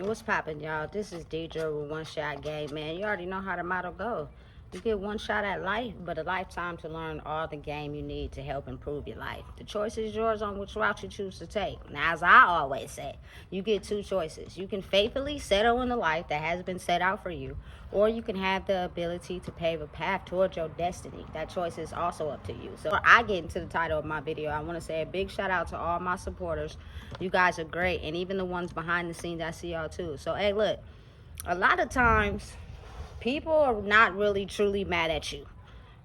What's poppin', y'all? This is Deidre with One Shot Game, man. You already know how the motto go. You get one shot at life, but a lifetime to learn all the game you need to help improve your life. The choice is yours on which route you choose to take. Now, as I always say, you get two choices. You can faithfully settle in the life that has been set out for you, or you can have the ability to pave a path towards your destiny. That choice is also up to you. So before I get into the title of my video, I want to say a big shout out to all my supporters. You guys are great, and even the ones behind the scenes, I see y'all too. So, hey, look, a lot of times people are not really truly mad at you.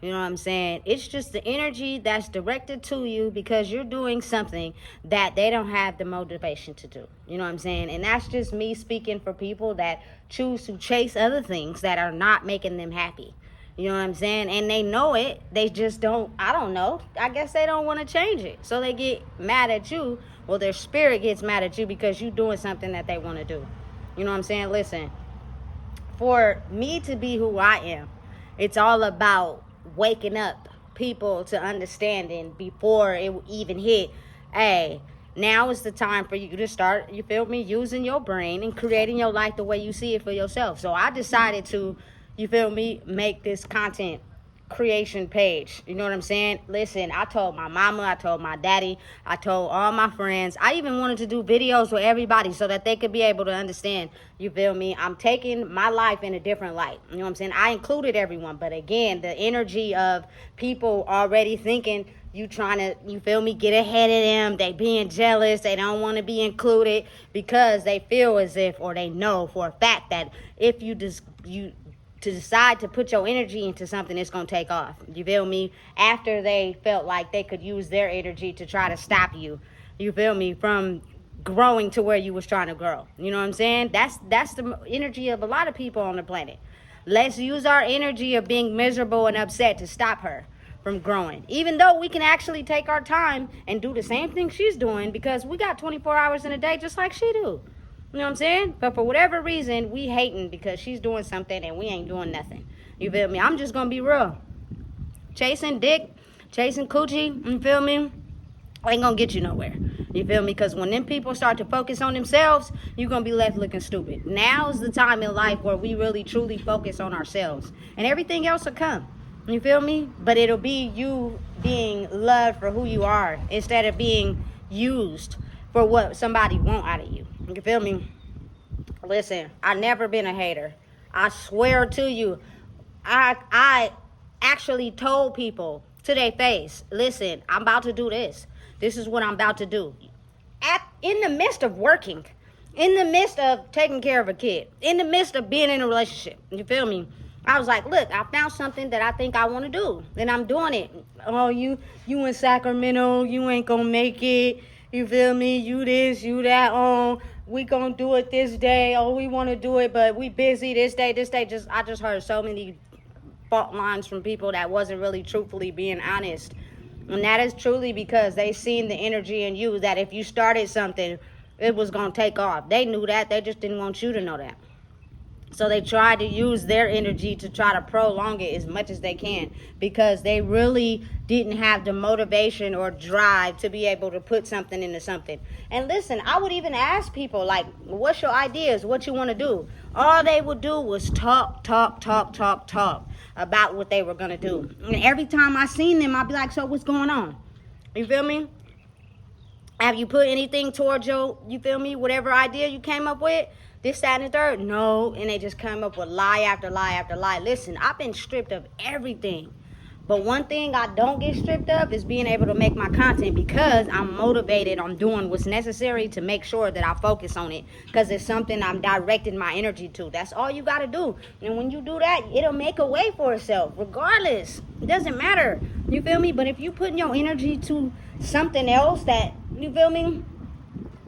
You know what I'm saying? It's just the energy that's directed to you because you're doing something that they don't have the motivation to do. You know what I'm saying? And that's just me speaking for people that choose to chase other things that are not making them happy. You know what I'm saying? And they know it. They just don't, I don't know. I guess they don't want to change it. So they get mad at you. Well, their spirit gets mad at you because you're doing something that they want to do. You know what I'm saying? Listen, for me to be who I am, it's all about waking up people to understanding before it even hit. Hey, now is the time for you to start, you feel me, using your brain and creating your life the way you see it for yourself. So I decided to, you feel me, make this content creation page. You know what I'm saying? Listen, I told my mama, I told my daddy, I told all my friends. I even wanted to do videos with everybody so that they could be able to understand. You feel me? I'm taking my life in a different light. You know what I'm saying? I included everyone, but again, the energy of people already thinking you trying to, you feel me, get ahead of them. They being jealous. They don't want to be included because they feel as if, or they know for a fact that if you just, to decide to put your energy into something, it's going to take off. You feel me? After they felt like they could use their energy to try to stop you, you feel me, from growing to where you was trying to grow. You know what I'm saying? That's the energy of a lot of people on the planet. Let's use our energy of being miserable and upset to stop her from growing. Even though we can actually take our time and do the same thing she's doing because we got 24 hours in a day just like she do. You know what I'm saying? But for whatever reason, we hating because she's doing something and we ain't doing nothing. You feel me? I'm just going to be real. Chasing dick, chasing coochie, you feel me? Ain't going to get you nowhere. You feel me? Because when them people start to focus on themselves, you're going to be left looking stupid. Now is the time in life where we really truly focus on ourselves. And everything else will come. You feel me? But it'll be you being loved for who you are instead of being used for what somebody want out of you. You feel me? Listen, I never been a hater. I swear to you, I actually told people to their face, listen, I'm about to do this. This is what I'm about to do. In the midst of working, in the midst of taking care of a kid, in the midst of being in a relationship, you feel me? I was like, look, I found something that I think I want to do, and I'm doing it. Oh, you in Sacramento, you ain't gonna make it. You feel me? You this, you that. Oh, we gonna do it this day. Oh, we want to do it, but we busy this day. I just heard so many fault lines from people that wasn't really truthfully being honest. And that is truly because they seen the energy in you that if you started something, it was gonna take off. They knew that. They just didn't want you to know that. So they try to use their energy to try to prolong it as much as they can because they really didn't have the motivation or drive to be able to put something into something. And listen, I would even ask people, like, what's your ideas? What you want to do? All they would do was talk about what they were going to do. And every time I seen them, I'd be like, so what's going on? You feel me? Have you put anything towards your, you feel me, whatever idea you came up with? This, that, and the third? No. And they just come up with lie after lie after lie. Listen, I've been stripped of everything. But one thing I don't get stripped of is being able to make my content because I'm motivated on doing what's necessary to make sure that I focus on it because it's something I'm directing my energy to. That's all you got to do. And when you do that, it'll make a way for itself regardless. It doesn't matter. You feel me? But if you put your energy to something else that, you feel me,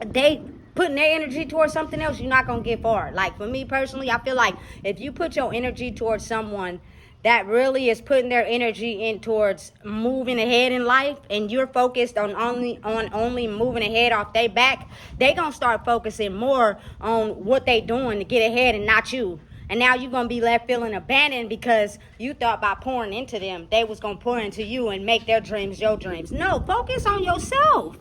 they putting their energy towards something else, you're not going to get far. Like for me personally, I feel like if you put your energy towards someone that really is putting their energy in towards moving ahead in life and you're focused on only moving ahead off their back, they going to start focusing more on what they doing to get ahead and not you. And now you're going to be left feeling abandoned because you thought by pouring into them, they was going to pour into you and make their dreams your dreams. No, focus on yourself.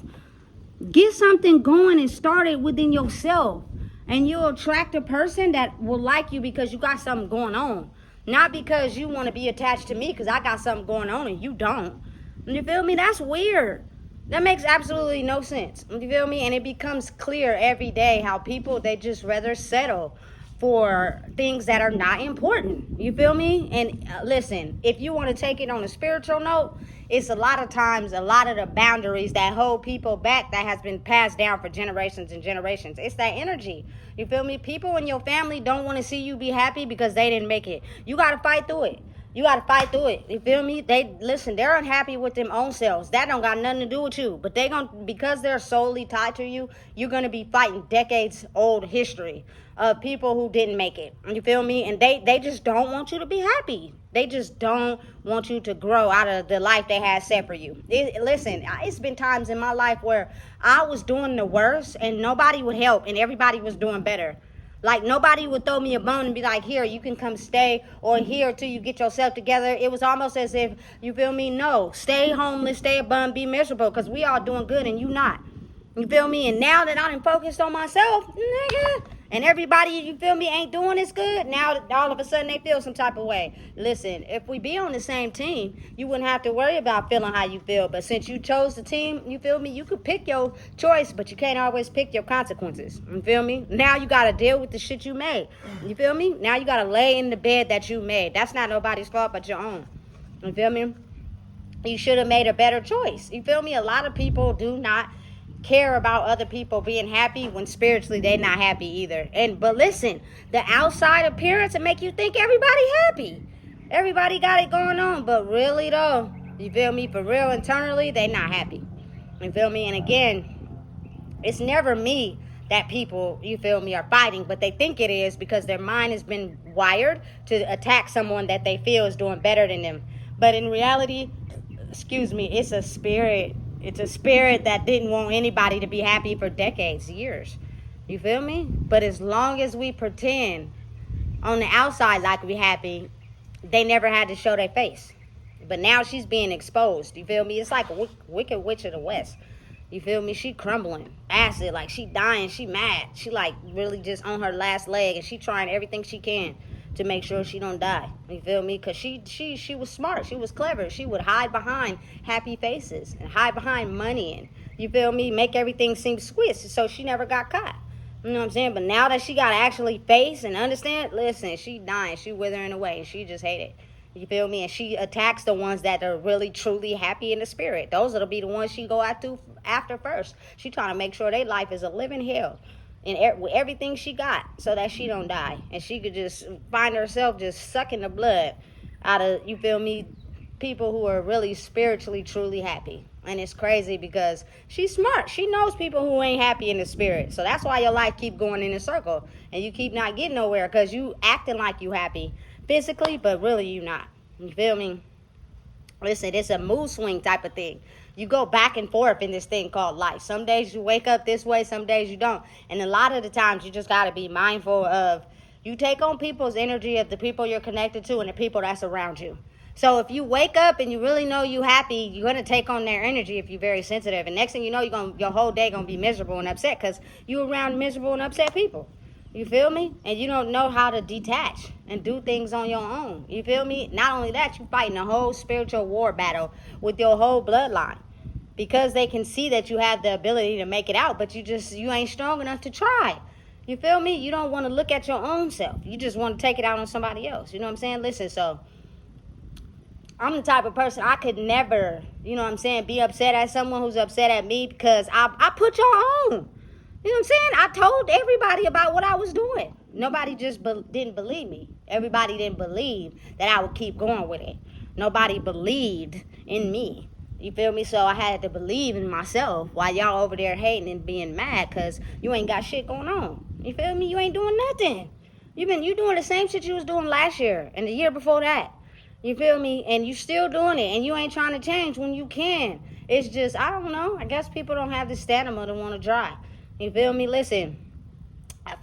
Get something going and start it within yourself. And you'll attract a person that will like you because you got something going on. Not because you want to be attached to me because I got something going on and you don't. You feel me? That's weird. That makes absolutely no sense. You feel me? And it becomes clear every day how people, they just rather settle for things that are not important. You feel me? And listen, if you want to take it on a spiritual note, it's a lot of times, a lot of the boundaries that hold people back that has been passed down for generations and generations. It's that energy. You feel me? People in your family don't want to see you be happy because they didn't make it. You got to fight through it. You got to fight through it. You feel me? They're unhappy with them own selves. That don't got nothing to do with you. But because they're solely tied to you, you're going to be fighting decades old history of people who didn't make it. You feel me? And they just don't want you to be happy. They just don't want you to grow out of the life they had set for you. Listen, it's been times in my life where I was doing the worst and nobody would help and everybody was doing better. Like, nobody would throw me a bone and be like, here, you can come stay, or here till you get yourself together. It was almost as if, you feel me? No, stay homeless, stay a bum, be miserable, because we all doing good and you not. You feel me? And now that I done focused on myself, nigga, and everybody, you feel me, ain't doing as good, now all of a sudden they feel some type of way. Listen, if we be on the same team, you wouldn't have to worry about feeling how you feel. But since you chose the team, you feel me, you could pick your choice, but you can't always pick your consequences. You feel me? Now you got to deal with the shit you made. You feel me? Now you got to lay in the bed that you made. That's not nobody's fault but your own. You feel me? You should have made a better choice. You feel me? A lot of people do not care about other people being happy when spiritually they're not happy either. But listen, the outside appearance will make you think everybody happy. Everybody got it going on, but really though, you feel me, for real, internally, they not happy. You feel me? And again, it's never me that people, you feel me, are fighting, but they think it is because their mind has been wired to attack someone that they feel is doing better than them. But in reality, it's a spirit. It's a spirit that didn't want anybody to be happy for decades, years. You feel me? But as long as we pretend on the outside like we happy, they never had to show their face. But now she's being exposed. You feel me? It's like a wicked witch of the West. You feel me? She crumbling. Acid, like she dying. She mad. She like really just on her last leg. And she trying everything she can to make sure she don't die. You feel me? Because she was smart. She was clever. She would hide behind happy faces and hide behind money and, you feel me, make everything seem sweet so she never got caught. You know what I'm saying? But now that she got to actually face and understand, listen, she dying. She withering away. And she just hate it. You feel me? And she attacks the ones that are really, truly happy in the spirit. Those will be the ones she go after first. She trying to make sure their life is a living hell. And with everything she got so that she don't die. And she could just find herself just sucking the blood out of, you feel me, people who are really spiritually, truly happy. And it's crazy because she's smart. She knows people who ain't happy in the spirit. So that's why your life keep going in a circle. And you keep not getting nowhere because you acting like you happy physically, but really you not. You feel me? Listen, it's a mood swing type of thing. You go back and forth in this thing called life. Some days you wake up this way, some days you don't. And a lot of the times you just got to be mindful of, you take on people's energy of the people you're connected to and the people that's around you. So if you wake up and you really know you happy, you're going to take on their energy if you're very sensitive. And next thing you know, your whole day going to be miserable and upset because you're around miserable and upset people. You feel me? And you don't know how to detach and do things on your own. You feel me? Not only that, you're fighting a whole spiritual war battle with your whole bloodline. Because they can see that you have the ability to make it out, but you ain't strong enough to try. You feel me? You don't want to look at your own self. You just want to take it out on somebody else. You know what I'm saying? Listen, so I'm the type of person, I could never, you know what I'm saying, be upset at someone who's upset at me because I put y'all on. You know what I'm saying? I told everybody about what I was doing. Nobody just didn't believe me. Everybody didn't believe that I would keep going with it. Nobody believed in me. You feel me? So I had to believe in myself while y'all over there hating and being mad because you ain't got shit going on. You feel me? You ain't doing nothing. You doing the same shit you was doing last year and the year before that. You feel me? And you still doing it and you ain't trying to change when you can. It's just, I don't know. I guess people don't have the stamina to want to try. You feel me? Listen,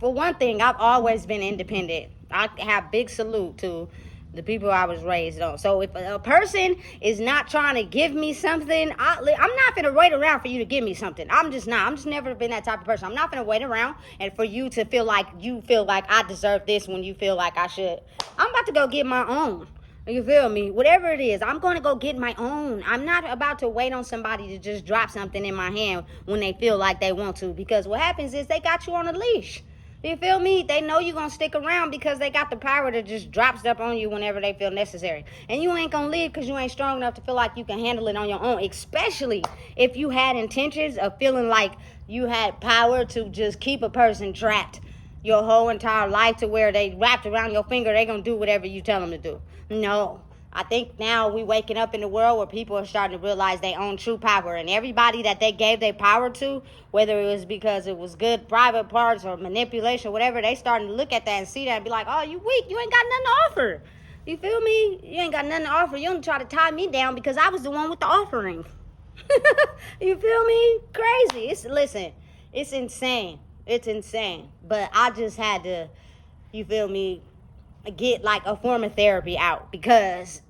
for one thing, I've always been independent. I have big salute to The people I was raised on. So if a person is not trying to give me something, I'm not going to wait around for you to give me something. I'm just not. I'm just never been that type of person. I'm not going to wait around and for you to feel like you feel like I deserve this when you feel like I should. I'm about to go get my own. You feel me? Whatever it is, I'm going to go get my own. I'm not about to wait on somebody to just drop something in my hand when they feel like they want to. Because what happens is they got you on a leash. You feel me? They know you're going to stick around because they got the power to just drop stuff on you whenever they feel necessary. And you ain't going to leave because you ain't strong enough to feel like you can handle it on your own, especially if you had intentions of feeling like you had power to just keep a person trapped your whole entire life to where they wrapped around your finger, they going to do whatever you tell them to do. No. I think now we waking up in the world where people are starting to realize they own true power. And everybody that they gave their power to, whether it was because it was good private parts or manipulation or whatever, they starting to look at that and see that and be like, oh, you weak. You ain't got nothing to offer. You feel me? You ain't got nothing to offer. You don't try to tie me down because I was the one with the offering. You feel me? Crazy. Listen, it's insane. It's insane. But I just had to, you feel me, get like a form of therapy out, because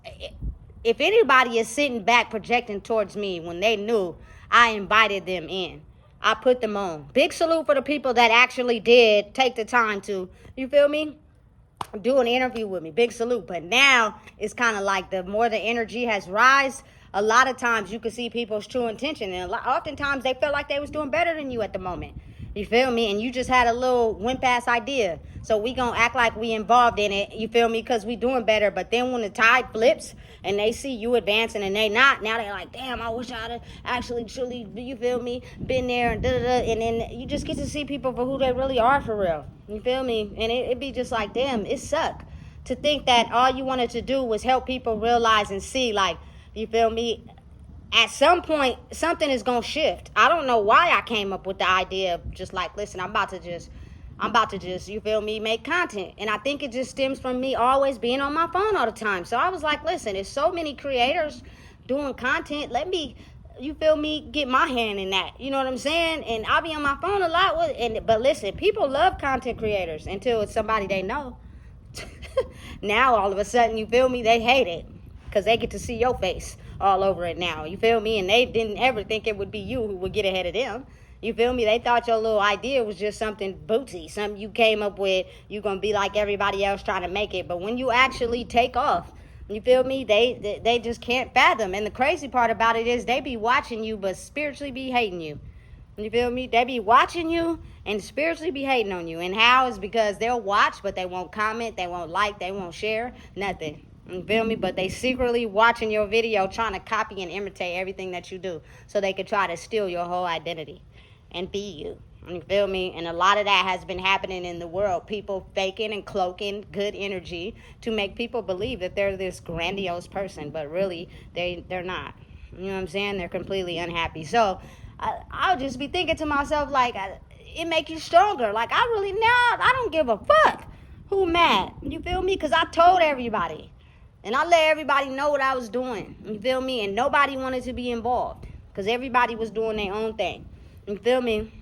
if anybody is sitting back projecting towards me when they knew I invited them in, I put them on. Big salute for the people that actually did take the time to, you feel me, do an interview with me. Big salute. But now it's kind of like the more the energy has rise, a lot of times you can see people's true intention, and oftentimes they feel like they was doing better than you at the moment. You feel me? And you just had a little wimp-ass idea. So we gonna act like we involved in it, you feel me? Because we doing better. But then when the tide flips and they see you advancing and they not, now they're like, damn, I wish I'd have actually, truly, you feel me, been there and da-da-da. And then you just get to see people for who they really are for real. You feel me? And it be just like, damn, it suck to think that all you wanted to do was help people realize and see, like, you feel me? At some point, something is going to shift. I don't know why I came up with the idea of just like, listen, I'm about to just, you feel me, make content. And I think it just stems from me always being on my phone all the time. So I was like, listen, there's so many creators doing content. Let me, you feel me, get my hand in that. You know what I'm saying? And I'll be on my phone a lot but listen, people love content creators until it's somebody they know. Now, all of a sudden, you feel me, they hate it because they get to see your face all over it now. You feel me? And they didn't ever think it would be you who would get ahead of them. You feel me? They thought your little idea was just something bootsy, something you came up with. You're going to be like everybody else trying to make it. But when you actually take off, you feel me? They just can't fathom. And the crazy part about it is they be watching you, but spiritually be hating you. You feel me? They be watching you and spiritually be hating on you. And how is because they'll watch, but they won't comment, they won't like, they won't share, nothing. You feel me? But they secretly watching your video, trying to copy and imitate everything that you do so they could try to steal your whole identity and be you. You feel me? And a lot of that has been happening in the world. People faking and cloaking good energy to make people believe that they're this grandiose person, but really they're not. You know what I'm saying? They're completely unhappy. So I'll just be thinking to myself, like, it make you stronger. Like, I don't give a fuck who mad. You feel me? Because I told everybody. And I let everybody know what I was doing. You feel me? And nobody wanted to be involved because everybody was doing their own thing. You feel me?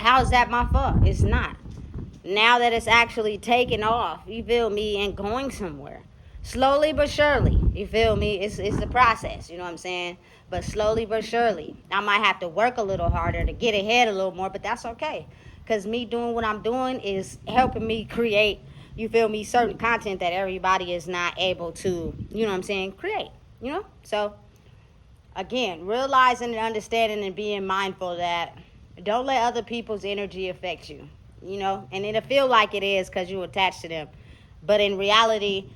How is that my fault? It's not. Now that it's actually taking off, you feel me, and going somewhere. Slowly but surely, you feel me? It's a process, you know what I'm saying? But slowly but surely. I might have to work a little harder to get ahead a little more, but that's okay. Because me doing what I'm doing is helping me create, you feel me, certain content that everybody is not able to, you know what I'm saying, create, you know? So, again, realizing and understanding and being mindful that don't let other people's energy affect you, you know? And it'll feel like it is because you're attached to them. But in reality,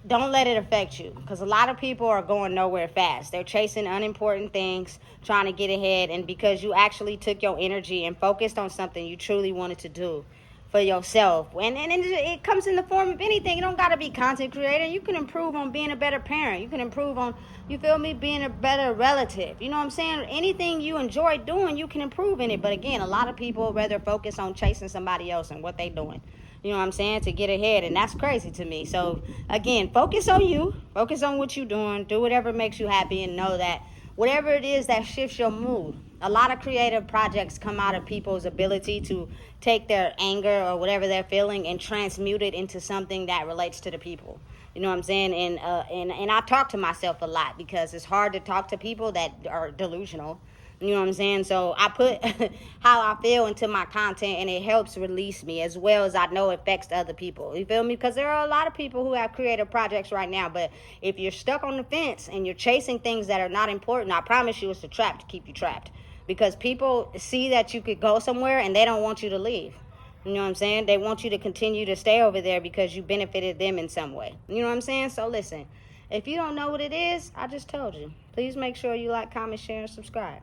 don't let it affect you, because a lot of people are going nowhere fast. They're chasing unimportant things, trying to get ahead, and because you actually took your energy and focused on something you truly wanted to do for yourself. And it comes in the form of anything. You don't got to be content creator. You can improve on being a better parent. You can improve on, you feel me, being a better relative. You know what I'm saying? Anything you enjoy doing, you can improve in it. But again, a lot of people rather focus on chasing somebody else and what they doing. You know what I'm saying? To get ahead. And that's crazy to me. So again, focus on you. Focus on what you're doing. Do whatever makes you happy, and know that whatever it is that shifts your mood, A lot of creative projects come out of people's ability to take their anger or whatever they're feeling and transmute it into something that relates to the people. You know what I'm saying? And I talk to myself a lot because it's hard to talk to people that are delusional. You know what I'm saying? So I put how I feel into my content, and it helps release me, as well as I know it affects other people. You feel me? Because there are a lot of people who have creative projects right now, but if you're stuck on the fence and you're chasing things that are not important, I promise you it's a trap to keep you trapped. Because people see that you could go somewhere and they don't want you to leave. You know what I'm saying? They want you to continue to stay over there because you benefited them in some way. You know what I'm saying? So listen, if you don't know what it is, I just told you. Please make sure you like, comment, share, and subscribe.